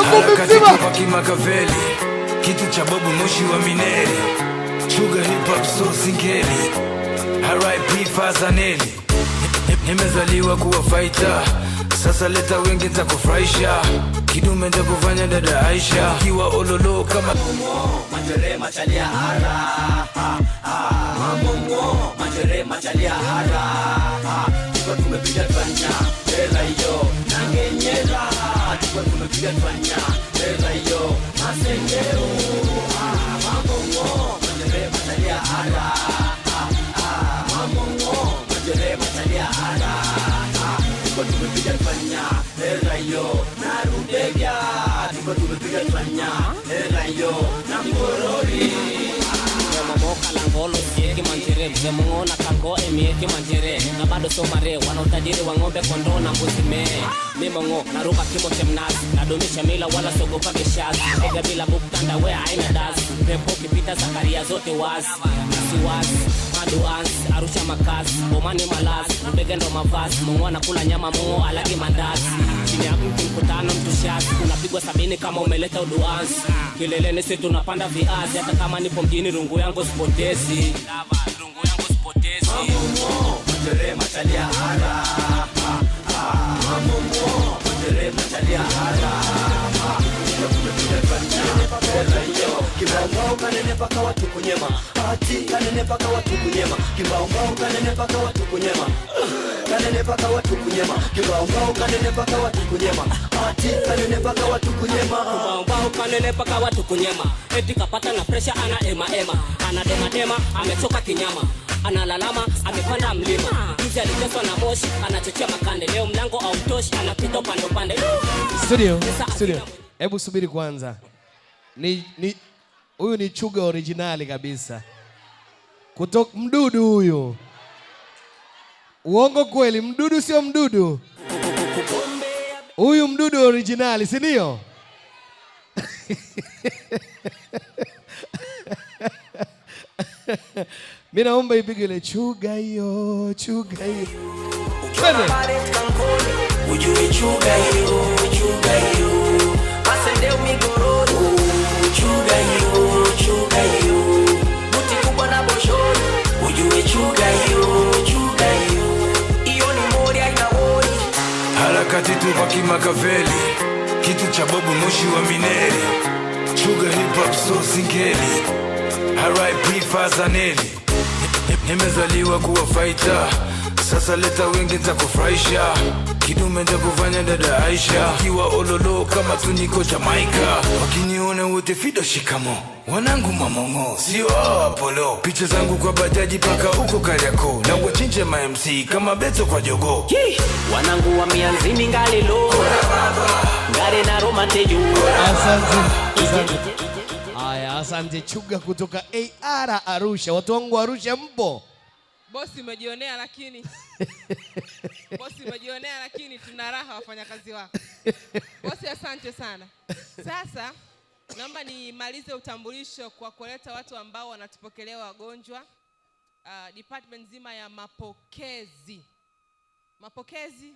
ukumbi mzima. Kitu cha Bobu Moshi wa Mineri, Sugar hip hop so singeli, R.I.P. Fazaneli. Nimezaliwa kuwa fighter, sasa leta wengi takufurahisha. Kidume ndakufanya dada Aisha, kiwa ololo kama Manjere machalia hara, mamongo manjere machalia hara. Tuko tumepiga twanya, hela hiyo nangenyera. Tuko tumepiga twanya, hela hiyo masengero. Mamongo manjere machalia hara, mamongo manjere machalia hara. Tuko tumepiga twanya, hela hiyo narudega. Tuko tumepiga twanya, hela hiyo na mgorori. Moka langolo sieki manjere, mzee mungona kango emieki manjere. Na bado somare, wana utajiri wa ng'ombe kondoo na mbuzi mee. Mimongo, naruka kimo cha mnazi, nadumisha mila wala sogopa geshazi. Ega bila buktanda wea haina dazi, pepo kipita Zakaria zote wazi. Nasi wazi, madu ansi, Arusha makazi, Bomani malazi, mbege ndo mavazi. Mungu anakula nyama, Mungu alagi mandazi. Chini ya mti mkutano mtushazi, unapigwa 70 kama umeleta uduansi. Kileleni si tunapanda viazi, hata kama nipo mjini rungu yangu spotezi. Rungu yangu spotezi. Mamongo, manjere machalia hara. Mamongo, manjere machalia hara. Kimbao kanene paka watu kunyema, ati kanene paka watu kunyema. Kimbao kanene paka watu kunyema, kanene paka watu kunyema. Kimbao kanene paka watu kunyema, ati kanene paka watu kunyema. Kimbao kanene paka watu kunyema. Eti kapata na pressure ana ema. Ana dema amechoka kinyama. Analalama amepanda mlima. Mzee alijazwa na moshi, anachochea makande. Leo mlango hautoshi, anapita pande. Studio. Hebu subiri kwanza. Huyu ni Chuga originali kabisa. Kutoka Mdudu huyu. Uongo kweli, Mdudu sio Mdudu. Huyu Mdudu originali, si ndio? Mimi naomba ipige ile Chuga hiyo. Ujue Chuga hiyo. Asende umigororo. Chuga hiyo. Buti kubwa na boshori. Ujue Chuga hiyo. Iyo ni mori haina wori. harakati tupaki Makaveli, kitu cha Bobu Moshi wa Mineri, Sugar hip hop so singeli, R.I.P. Fazaneli. Nimezaliwa kuwa fighter, sasa leta wengi takufurahisha. Kidume ndakufanya dada Aisha, kiwa ololo kama tuniko Jamaica. Wakinione wote fido shikamo, wanangu mamongo sio Apollo. Picha zangu kwa bajaji paka uko Kariako, na wachinje ma MC kama Beto kwa jogo. Wanangu wa mianzini ngalilo, ngare na Roma teju. Asante. Aya, asante Chuga kutoka AR Arusha. Watu wangu Arusha mpo? Bosi umejionea lakini. Bosi umejionea lakini tuna raha wafanyakazi wako. Bosi asante sana. Sasa naomba nimalize utambulisho kwa kuleta watu ambao wanatupokelea wagonjwa. Department nzima ya mapokezi. Mapokezi